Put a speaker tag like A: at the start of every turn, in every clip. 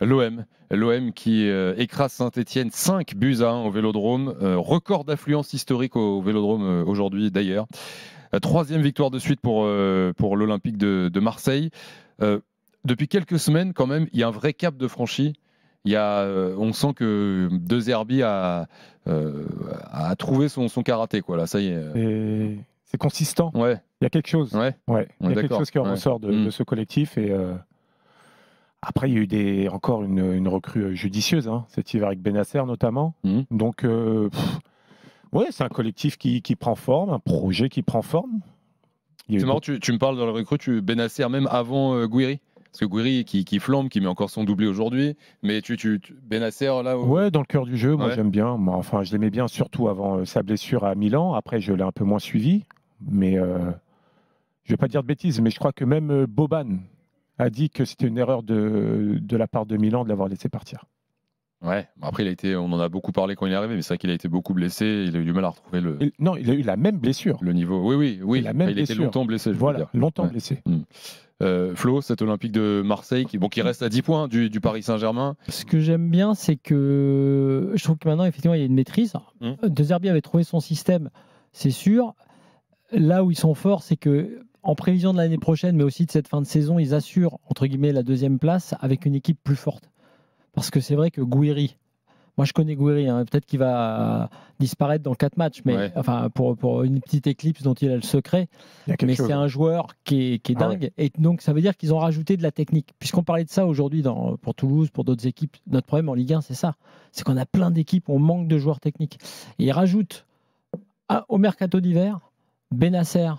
A: L'OM qui écrase Saint-Etienne 5-1 au Vélodrome. Record d'affluence historique au Vélodrome aujourd'hui d'ailleurs. Troisième victoire de suite pour l'Olympique de Marseille. Depuis quelques semaines quand même, il y a un vrai cap de franchi. On sent que De Zerbi a trouvé son karaté, quoi. Là, ça y est.
B: C'est consistant.
A: Ouais.
B: Il y a quelque chose.
A: Ouais.
B: Il y a quelque chose qui ressort de ce collectif. Et après, il y a eu encore une recrue judicieuse cet hiver avec Benasser notamment. Donc, c'est un collectif qui prend forme, un projet qui prend forme.
A: C'est marrant, tu me parles de la recrue, Benasser même avant Gouiri. Parce que Gouiri qui flambe, qui met encore son doublé aujourd'hui. Mais Benasser là.
B: Ouais, dans le cœur du jeu, moi j'aime bien. Je l'aimais bien surtout avant sa blessure à Milan. Après, je l'ai un peu moins suivi. Mais je ne vais pas dire de bêtises, mais je crois que même Boban a dit que c'était une erreur de la part de Milan de l'avoir laissé partir.
A: Ouais, après on en a beaucoup parlé quand il est arrivé, mais c'est vrai qu'il a été beaucoup blessé, il a eu du mal à retrouver
B: Non, il a eu la même blessure.
A: Le niveau, oui. Il a été longtemps blessé, je veux dire.
B: Longtemps blessé.
A: Flo, cet Olympique de Marseille qui reste à 10 points du Paris Saint-Germain.
C: Ce que j'aime bien, c'est que je trouve que maintenant, effectivement, il y a une maîtrise. De Zerbi avait trouvé son système, c'est sûr. Là où ils sont forts, c'est que en prévision de l'année prochaine, mais aussi de cette fin de saison, ils assurent, entre guillemets, la deuxième place avec une équipe plus forte. Parce que c'est vrai que Gouiri, moi je connais Gouiri, peut-être qu'il va disparaître dans 4 matchs, mais enfin pour une petite éclipse dont il a le secret. Mais c'est un joueur qui est dingue. Et donc ça veut dire qu'ils ont rajouté de la technique. Puisqu'on parlait de ça aujourd'hui pour Toulouse, pour d'autres équipes, notre problème en Ligue 1, c'est ça. C'est qu'on a plein d'équipes, on manque de joueurs techniques. Et ils rajoutent au mercato d'hiver, Benasser,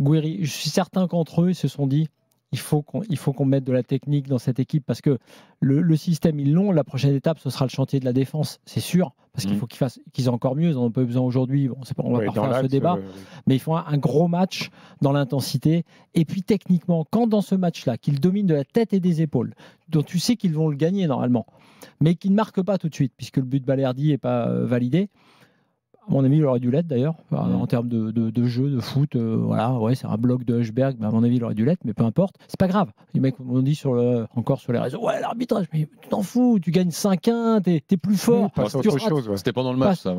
C: Gouiri. Je suis certain qu'entre eux, ils se sont dit il faut qu'on mette de la technique dans cette équipe parce que le système, ils l'ont. La prochaine étape, ce sera le chantier de la défense, c'est sûr. Parce qu'il faut qu'ils aient encore mieux. Ils n'en ont pas besoin aujourd'hui. On va pas refaire ce débat. Mais ils font un gros match dans l'intensité. Et puis techniquement, quand dans ce match-là, qu'ils dominent de la tête et des épaules, dont tu sais qu'ils vont le gagner normalement, mais qu'ils ne marquent pas tout de suite, puisque le but de Balerdi n'est pas validé. À mon avis, il aurait dû l'être d'ailleurs, en termes de jeu, de foot. C'est un bloc de Hushberg, mais à mon avis, il aurait dû l'être, mais peu importe. C'est pas grave. Les mecs m'ont dit encore sur les réseaux l'arbitrage, mais tu t'en fous, tu gagnes 5-1, t'es plus fort.
A: C'était pendant le match, ça.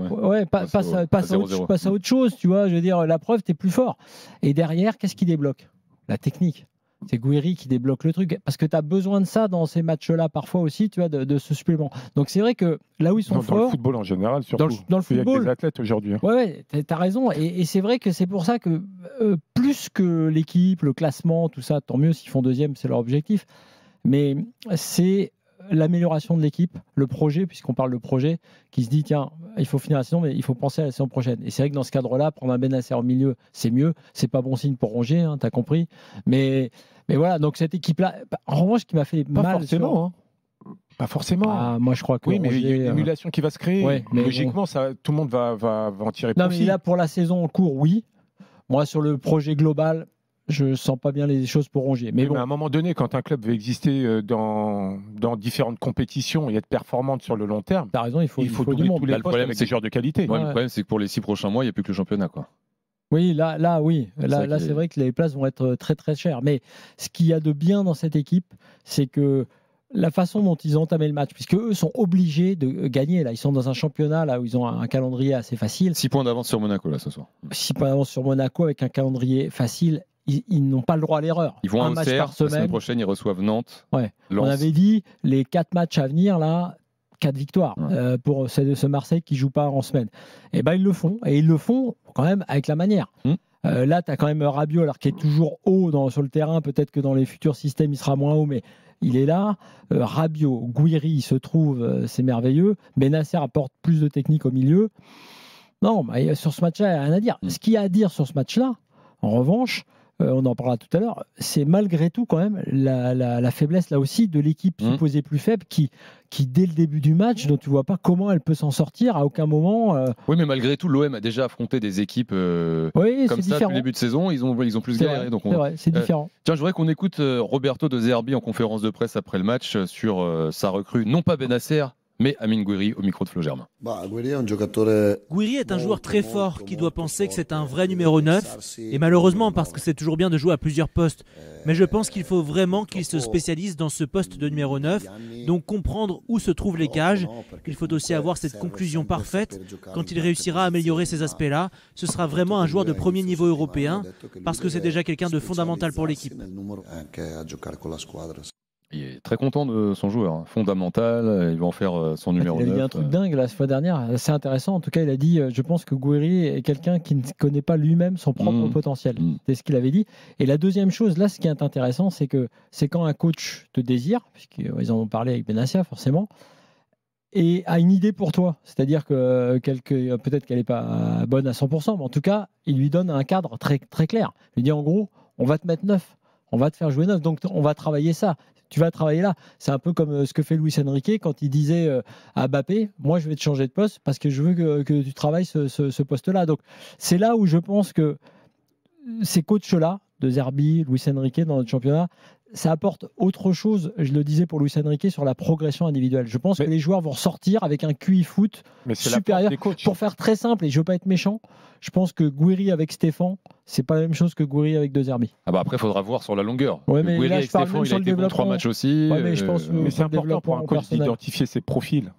C: Passe à autre chose, tu vois. Je veux dire, la preuve, t'es plus fort. Et derrière, qu'est-ce qui débloque ? La technique. C'est Gouiri qui débloque le truc. Parce que tu as besoin de ça dans ces matchs-là, parfois aussi, tu vois, de ce supplément. Donc c'est vrai que là où ils sont forts.
B: Dans le football en général, surtout.
C: Dans le football.
B: Il y a des athlètes aujourd'hui.
C: Ouais, tu as raison. Et c'est vrai que c'est pour ça que plus que l'équipe, le classement, tout ça, tant mieux s'ils font deuxième, c'est leur objectif. Mais c'est l'amélioration de l'équipe, le projet, puisqu'on parle de projet, qui se dit tiens, il faut finir la saison, mais il faut penser à la saison prochaine. Et c'est vrai que dans ce cadre-là, prendre un Benasser au milieu, c'est mieux. C'est pas bon signe pour Rongier, tu as compris. Mais voilà, donc cette équipe-là, en revanche, qui m'a fait
B: pas
C: mal.
B: Forcément, Pas forcément.
C: Moi, je crois que.
B: Oui, mais il y a une émulation qui va se créer. Logiquement, tout le monde va en tirer profit.
C: Non, mais là, pour la saison en cours, oui. Moi, sur le projet global, je ne sens pas bien les choses pour Rongier. Mais
B: à un moment donné, quand un club veut exister dans différentes compétitions et être performante sur le long terme,
C: tu as raison, il faut
B: du monde. Tous les postes avec des joueurs de qualité.
A: Le problème, c'est que pour les 6 prochains mois, il n'y a plus que le championnat, quoi.
C: Oui, là, oui. Là, c'est vrai que les places vont être très, très chères. Mais ce qu'il y a de bien dans cette équipe, c'est que la façon dont ils ont entamé le match, puisque eux sont obligés de gagner. Là, ils sont dans un championnat là où ils ont un calendrier assez facile.
A: 6 points d'avance sur Monaco, là, ce soir.
C: 6 points d'avance sur Monaco avec un calendrier facile. Ils n'ont pas le droit à l'erreur.
A: Ils vont
C: un
A: à
C: match
A: Auxerre,
C: par semaine.
A: La semaine prochaine, ils reçoivent Nantes.
C: Ouais.
A: Lens.
C: On avait dit les 4 matchs à venir, là, 4 victoires pour ce Marseille qui ne joue pas en semaine. Et ben ils le font. Et ils le font quand même avec la manière. Là, tu as quand même Rabiot, alors qui est toujours haut sur le terrain. Peut-être que dans les futurs systèmes, il sera moins haut, mais il est là. Rabiot, Gouiri, il se trouve, c'est merveilleux. Benasser apporte plus de technique au milieu. Non, sur ce match-là, il n'y a rien à dire. Ce qu'il y a à dire sur ce match-là, en revanche, on en parlera tout à l'heure, c'est malgré tout quand même la faiblesse là aussi de l'équipe supposée plus faible qui dès le début du match, dont tu vois pas comment elle peut s'en sortir à aucun moment.
A: Oui, mais malgré tout, l'OM a déjà affronté des équipes comme ça depuis le début de saison. Ils ont plus galéré.
C: C'est vrai, c'est différent.
A: Tiens, je voudrais qu'on écoute Roberto De Zerbi en conférence de presse après le match sur sa recrue, non pas Benasser, Mais Amine Gouiri au micro de Flo Germain.
D: Gouiri est un joueur très fort qui doit penser que c'est un vrai numéro 9. Et malheureusement, parce que c'est toujours bien de jouer à plusieurs postes. Mais je pense qu'il faut vraiment qu'il se spécialise dans ce poste de numéro 9. Donc comprendre où se trouvent les cages. Il faut aussi avoir cette conclusion parfaite. Quand il réussira à améliorer ces aspects-là, ce sera vraiment un joueur de premier niveau européen. Parce que c'est déjà quelqu'un de fondamental pour l'équipe.
A: Il est très content de son joueur, fondamental, il va en faire son numéro 9.
C: Il a dit un truc dingue la fois dernière, c'est intéressant. En tout cas, il a dit je pense que Gouiri est quelqu'un qui ne connaît pas lui-même son propre potentiel. C'est ce qu'il avait dit. Et la deuxième chose, là, ce qui est intéressant, c'est que c'est quand un coach te désire, puisqu'ils en ont parlé avec Benassia, forcément, et a une idée pour toi. C'est-à-dire que peut-être qu'elle n'est pas bonne à 100%, mais en tout cas, il lui donne un cadre très, très clair. Il lui dit en gros, on va te mettre 9, on va te faire jouer 9, donc on va travailler ça. Tu vas travailler là. C'est un peu comme ce que fait Luis Enrique quand il disait à Mbappé, moi je vais te changer de poste parce que je veux que tu travailles ce poste-là. Donc c'est là où je pense que ces coachs-là, de Zerbi, Luis Enrique dans notre championnat, ça apporte autre chose, je le disais pour Luis Enrique, sur la progression individuelle. Je pense que les joueurs vont ressortir avec un QI foot supérieur. Pour faire très simple, et je ne veux pas être méchant, je pense que Gouiri avec Stéphane, c'est pas la même chose que Gouiri avec De Zerbi.
A: Ah bah après, il faudra voir sur la longueur.
C: Ouais, mais
A: Gouiri
C: là,
A: avec Stéphane, il a été bon 3 matchs aussi.
C: Ouais, mais je pense
B: mais c'est important pour un coach d'identifier ses profils.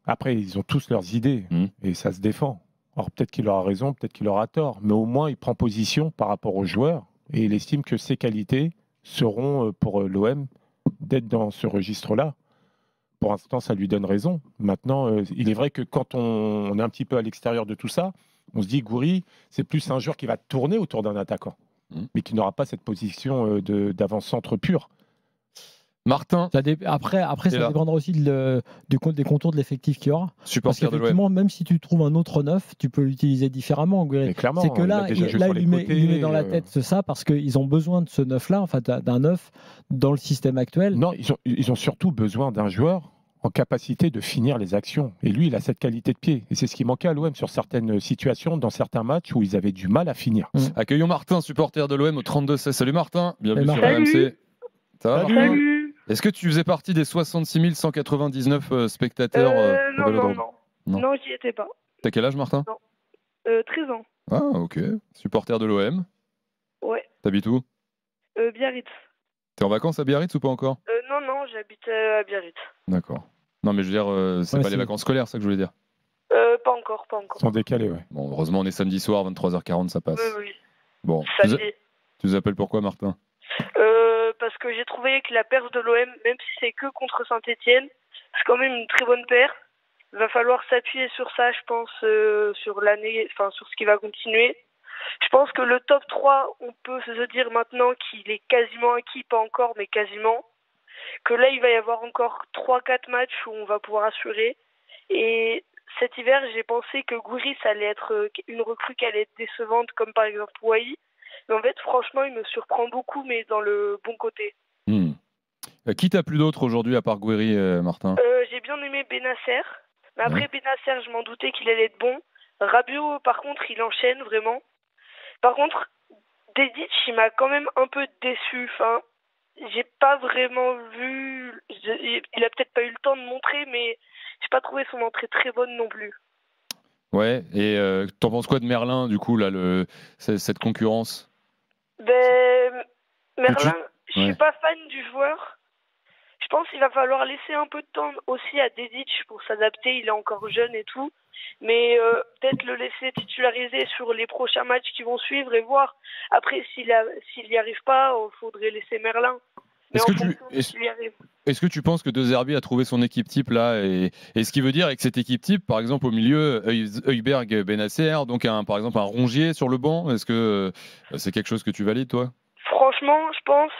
B: Après, ils ont tous leurs idées et ça se défend. Alors peut-être qu'il aura raison, peut-être qu'il aura tort, mais au moins il prend position par rapport aux joueurs et il estime que ses qualités seront pour l'OM d'être dans ce registre-là. Pour l'instant, ça lui donne raison. Maintenant, il est vrai que quand on est un petit peu à l'extérieur de tout ça, on se dit Gouiri, c'est plus un joueur qui va tourner autour d'un attaquant, mais qui n'aura pas cette position d'avant-centre pur.
A: Martin.
C: Après ça dépendra aussi des contours de l'effectif qu'il y aura.
A: Supporter
C: Parce qu'effectivement, même si tu trouves un autre 9, tu peux l'utiliser différemment. C'est que là, il lui met dans la tête ça parce qu'ils ont besoin de ce 9-là, enfin d'un 9 dans le système actuel.
B: Non, ils ont surtout besoin d'un joueur en capacité de finir les actions. Et lui, il a cette qualité de pied. Et c'est ce qui manquait à l'OM sur certaines situations, dans certains matchs où ils avaient du mal à finir.
A: Accueillons Martin, supporter de l'OM au 32-16. Salut Martin, bienvenue sur RMC. Ça va,
E: Salut.
A: Est-ce que tu faisais partie des 66 199 spectateurs au Vélodrome ?
E: Non, j'y étais pas.
A: T'as quel âge, Martin ?
E: 13 ans.
A: Ah, ok. Supporter de l'OM ?
E: Ouais.
A: T'habites où ?
E: Biarritz.
A: T'es en vacances à Biarritz ou pas encore ?
E: Non, j'habite à Biarritz.
A: D'accord. Non, mais je veux dire, c'est pas les vacances scolaires, c'est ça que je voulais dire.
E: Pas encore.
B: Ils sont décalés, ouais.
A: Bon, heureusement, on est samedi soir, 23h40, ça passe.
E: Oui.
A: Bon.
E: Samedi.
A: Tu nous appelles pourquoi, Martin ?
E: Parce que j'ai trouvé que la perf de l'OM, même si c'est que contre Saint-Etienne, c'est quand même une très bonne perf. Il va falloir s'appuyer sur ça, je pense, sur l'année, enfin sur ce qui va continuer. Je pense que le top 3, on peut se dire maintenant qu'il est quasiment acquis, pas encore, mais quasiment. Que là, il va y avoir encore 3-4 matchs où on va pouvoir assurer. Et cet hiver, j'ai pensé que Gouiri, ça allait être une recrue qui allait être décevante, comme par exemple Wai. Mais en fait, franchement, il me surprend beaucoup, mais dans le bon côté.
A: Qui t'a plu d'autre aujourd'hui, à part Gouiri, Martin ?
E: J'ai bien aimé Benasser. Mais après, Benasser, je m'en doutais qu'il allait être bon. Rabiot, par contre, il enchaîne vraiment. Par contre, Dedic, il m'a quand même un peu déçu. Enfin, j'ai pas vraiment vu... Il a peut-être pas eu le temps de montrer, mais j'ai pas trouvé son entrée très bonne non plus.
A: Ouais, et t'en penses quoi de Merlin, du coup, là, cette concurrence ?
E: Merlin, je suis pas fan du joueur. Je pense qu'il va falloir laisser un peu de temps aussi à Dedic pour s'adapter. Il est encore jeune et tout. Mais peut-être le laisser titulariser sur les prochains matchs qui vont suivre et voir. Après, s'il n'y arrive pas, il faudrait laisser Merlin.
A: Est-ce que tu penses que De Zerbi a trouvé son équipe type là et ce qui veut dire avec cette équipe type, par exemple au milieu, Højbjerg, Benasser, donc par exemple un Rongier sur le banc, est-ce que c'est quelque chose que tu valides toi ?
E: Franchement, je pense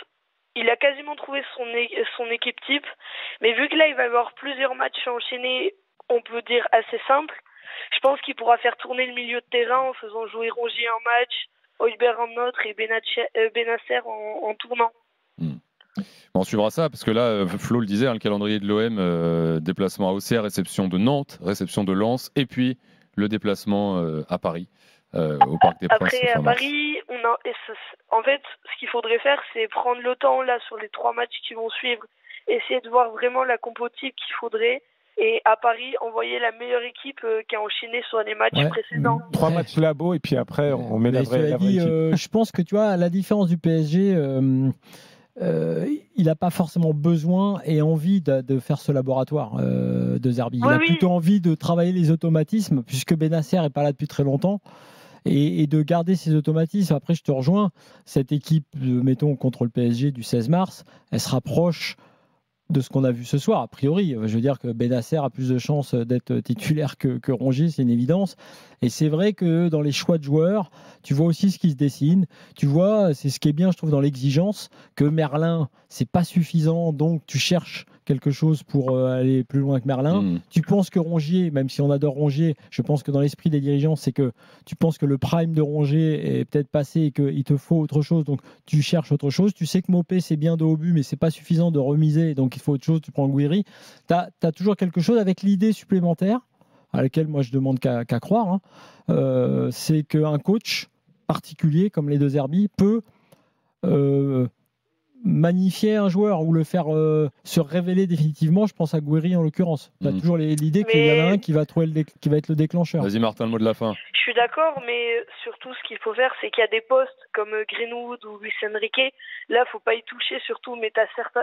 E: il a quasiment trouvé son équipe type, mais vu que là il va y avoir plusieurs matchs enchaînés, on peut dire assez simples, je pense qu'il pourra faire tourner le milieu de terrain en faisant jouer Rongier en match, Højbjerg en autre et Benasser en tournant.
A: On suivra ça parce que là, Flo le disait, le calendrier de l'OM, déplacement à Auxerre, réception de Nantes, réception de Lens, et puis le déplacement à Paris, au Parc des Princes.
E: Après, à Paris, en fait, ce qu'il faudrait faire, c'est prendre le temps là sur les 3 matchs qui vont suivre, essayer de voir vraiment la compo type qu'il faudrait, Et à Paris, envoyer la meilleure équipe qui a enchaîné sur les matchs précédents.
B: 3 matchs labo et puis après on met la vraie équipe.
C: Je pense que tu vois, à la différence du PSG, il n'a pas forcément besoin et envie de faire ce laboratoire de Zerbi. Il a plutôt envie de travailler les automatismes puisque Bennacer n'est pas là depuis très longtemps. Et de garder ces automatismes. Après, je te rejoins, cette équipe, mettons, contre le PSG du 16 mars, elle se rapproche de ce qu'on a vu ce soir, a priori. Je veux dire que Bennacer a plus de chances d'être titulaire que Rongier, c'est une évidence. Et c'est vrai que dans les choix de joueurs, tu vois aussi ce qui se dessine. Tu vois, c'est ce qui est bien, je trouve, dans l'exigence, que Merlin, c'est pas suffisant, donc tu cherches quelque chose pour aller plus loin que Merlin. Tu penses que Rongier, même si on adore Rongier, je pense que dans l'esprit des dirigeants, c'est que tu penses que le prime de Rongier est peut-être passé et qu'il te faut autre chose, donc tu cherches autre chose. Tu sais que Mopé, c'est bien de haut but, mais c'est pas suffisant de remiser, donc il faut autre chose, tu prends Gouiri. Tu as toujours quelque chose avec l'idée supplémentaire, à laquelle moi je demande qu'à croire, c'est qu'un coach particulier, comme les deux Zerbi, peut magnifier un joueur ou le faire se révéler définitivement. Je pense à Gouiri en l'occurrence. Tu as toujours l'idée qu'il y en a un qui va être le déclencheur.
A: Vas-y Martin, le mot de la fin.
E: Je suis d'accord, mais surtout ce qu'il faut faire, c'est qu'il y a des postes comme Greenwood ou Luis Enrique. Là, faut pas y toucher surtout, mais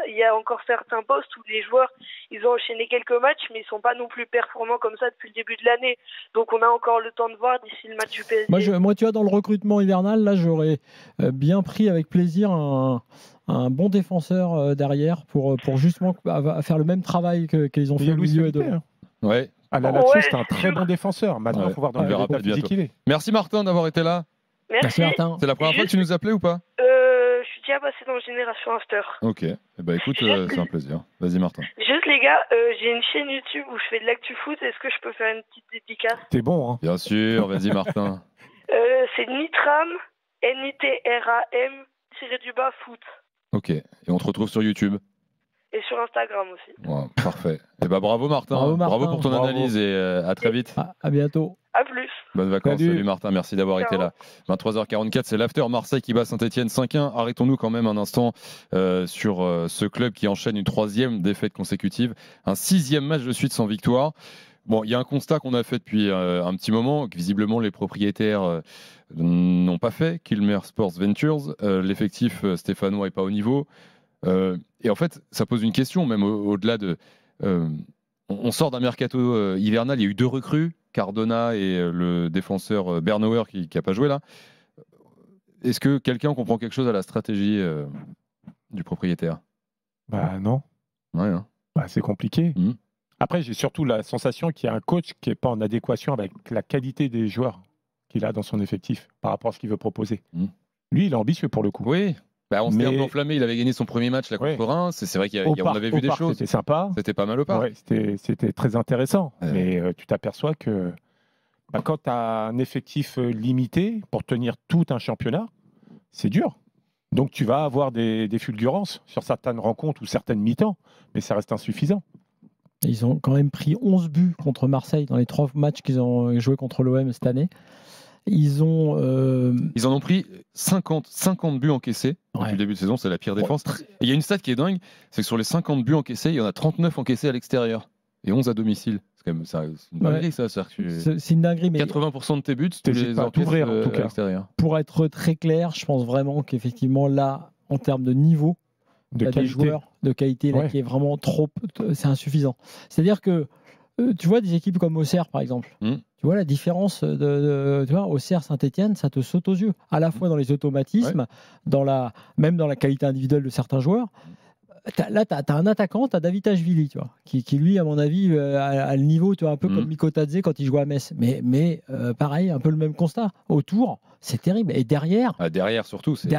E: il y a encore certains postes où les joueurs, ils ont enchaîné quelques matchs, mais ils sont pas non plus performants comme ça depuis le début de l'année. Donc on a encore le temps de voir d'ici le match du PSG.
C: Moi, tu vois, dans le recrutement hivernal, là, j'aurais bien pris avec plaisir un bon défenseur derrière pour justement faire le même travail qu'ils ont fait au milieu et de.
A: Ouais.
B: À la Lazio, c'est un très bon défenseur. Maintenant, il faut voir dans l'état physique qu'il est.
A: Merci Martin d'avoir été là.
C: Merci Martin.
A: C'est la première fois que tu nous appelais ou pas?
E: Je suis déjà passé dans Génération After.
A: Ok. Eh ben, écoute, c'est un plaisir. Vas-y Martin.
E: Juste les gars, j'ai une chaîne YouTube où je fais de l'actu foot. Est-ce que je peux faire une petite dédicace?
B: T'es bon, hein?
A: Bien sûr, vas-y Martin.
E: C'est Nitram, Nitram, _ foot.
A: Ok. Et on te retrouve sur YouTube.
E: Et sur Instagram aussi.
A: Ouais, parfait. Et ben bravo Martin. Bravo pour ton analyse et à très vite.
C: À bientôt.
E: À plus.
A: Bonnes vacances. Salut Martin, merci d'avoir été là. 23h44, c'est l'after. Marseille qui bat Saint-Etienne 5-1. Arrêtons-nous quand même un instant sur ce club qui enchaîne une 3e défaite consécutive. Un 6e match de suite sans victoire. Bon, il y a un constat qu'on a fait depuis un petit moment, que visiblement les propriétaires n'ont pas fait. Kilmer Sports Ventures, l'effectif stéphanois n'est pas au niveau. Et en fait, ça pose une question, même au-delà de... on sort d'un mercato hivernal, il y a eu 2 recrues, Cardona et le défenseur Bernauer qui n'a pas joué là. Est-ce que quelqu'un comprend quelque chose à la stratégie du propriétaire?
B: Bah non.
A: Ouais, hein.
B: Bah, c'est compliqué. Après, j'ai surtout la sensation qu'il y a un coach qui n'est pas en adéquation avec la qualité des joueurs qu'il a dans son effectif par rapport à ce qu'il veut proposer. Lui, il est ambitieux pour le coup.
A: Oui. Bah, on s'est un peu enflammé, il avait gagné son premier match là, contre Reims. C'est vrai qu'on avait vu des choses.
B: C'était sympa.
A: C'était pas mal au parc.
B: Ouais, c'était très intéressant. Mais tu t'aperçois que quand tu as un effectif limité pour tenir tout un championnat, c'est dur. Donc tu vas avoir des fulgurances sur certaines rencontres ou certaines mi-temps, mais ça reste insuffisant.
C: Ils ont quand même pris 11 buts contre Marseille dans les 3 matchs qu'ils ont joué contre l'OM cette année. Ils en
A: ont pris 50 buts encaissés depuis le début de saison, c'est la pire défense. Et il y a une stat qui est dingue, c'est que sur les 50 buts encaissés, il y en a 39 encaissés à l'extérieur et 11 à domicile. C'est quand même ça, c'est une dinguerie ça.
C: C'est une dinguerie, mais
A: 80% de tes buts, tu les encaisses à l'extérieur.
C: Pour être très clair, je pense vraiment qu'effectivement là, en termes de niveau, il y a des joueurs de qualité là, qui est vraiment trop, c'est insuffisant. C'est-à-dire que tu vois des équipes comme Auxerre par exemple. Tu vois la différence tu vois, Auxerre, Saint-Etienne, ça te saute aux yeux. À la fois dans les automatismes, même dans la qualité individuelle de certains joueurs. Là, tu as un attaquant, tu as David Ashvili, tu vois, qui lui, à mon avis, a le niveau, tu vois, un peu comme Mikotadze quand il joue à Metz. Mais pareil, un peu le même constat. Autour, c'est terrible. Et derrière,
A: surtout, c'est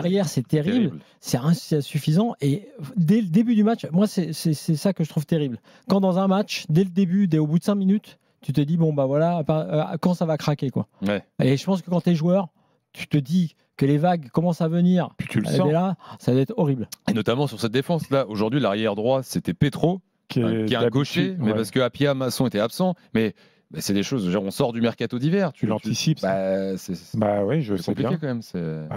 C: terrible. C'est insuffisant. Et dès le début du match, moi, c'est ça que je trouve terrible. Quand dans un match, dès le début, au bout de 5 minutes, tu te dis, bon, bah voilà, quand ça va craquer, quoi.
A: Ouais.
C: Et je pense que quand tu es joueur, tu te dis que les vagues commencent à venir.
B: Puis tu le sens.
C: Là, ça va être horrible.
A: Et notamment sur cette défense-là, aujourd'hui, l'arrière droit, c'était Petro, qui est un gaucher, mais parce que Apia, Masson était absent. Mais c'est des choses, genre on sort du mercato d'hiver.
B: Tu l'anticipes. Oui, je sais bien.
A: Quand même.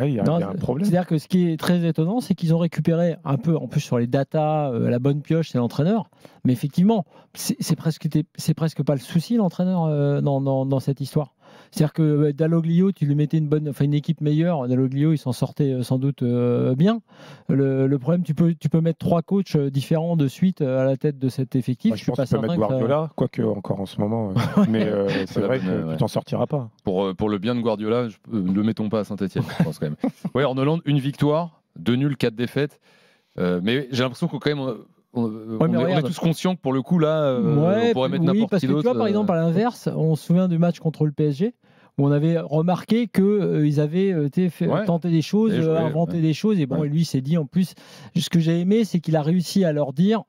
B: Il y a un problème.
C: C'est-à-dire que ce qui est très étonnant, c'est qu'ils ont récupéré un peu, en plus sur les datas, la bonne pioche, c'est l'entraîneur. Mais effectivement, c'est presque pas le souci, l'entraîneur, dans cette histoire. C'est-à-dire que Dalloglio, tu lui mettais une équipe meilleure. Dalloglio, il s'en sortait sans doute bien. Le problème, tu peux mettre 3 coachs différents de suite à la tête de cet effectif.
B: Je pense que tu peux mettre Guardiola, quoique encore en ce moment. Mais c'est vrai que tu t'en sortiras pas.
A: Pour le bien de Guardiola, ne le mettons pas à Saint-Etienne, je pense quand même. Ouais, en Hollande, 1 victoire, 2 nuls, 4 défaites. Mais j'ai l'impression qu'on quand même. On est tous conscients que pour le coup là, on pourrait mettre n'importe qui d'autre.
C: Tu vois, par exemple, à l'inverse, on se souvient du match contre le PSG où on avait remarqué qu'ils avaient tenté des choses, inventé des choses. Et lui, il s'est dit en plus, ce que j'ai aimé, c'est qu'il a réussi à leur dire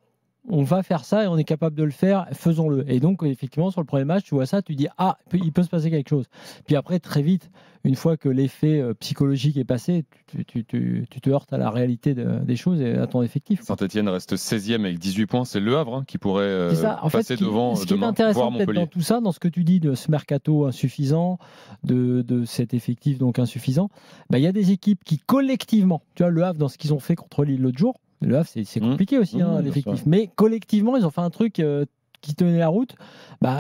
C: on va faire ça et on est capable de le faire, faisons-le. Et donc, effectivement, sur le premier match, tu vois ça, tu dis il peut se passer quelque chose. Puis après, très vite, une fois que l'effet psychologique est passé, tu te heurtes à la réalité des choses et à ton effectif.
A: Saint-Etienne reste 16e avec 18 points. C'est Le Havre qui pourrait passer devant.
C: Ce qui est intéressant peut-être dans tout ça, dans ce que tu dis de ce mercato insuffisant, de cet effectif donc insuffisant, il y a des équipes qui collectivement, tu vois, Le Havre dans ce qu'ils ont fait contre Lille l'autre jour, Le Havre, c'est compliqué aussi, l'effectif. Mais collectivement, ils ont fait un truc qui tenait la route.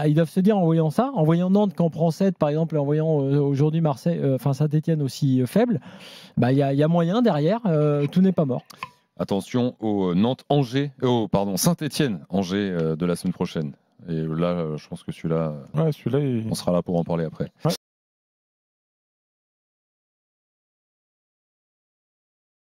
C: Ils doivent se dire, en voyant ça, en voyant Nantes qui en prend 7, par exemple, et en voyant aujourd'hui Saint-Etienne aussi faible, y a moyen derrière, tout n'est pas mort.
A: Attention au Saint-Etienne-Angers de la semaine prochaine. Et là, je pense que celui-là, on sera là pour en parler après. Ouais.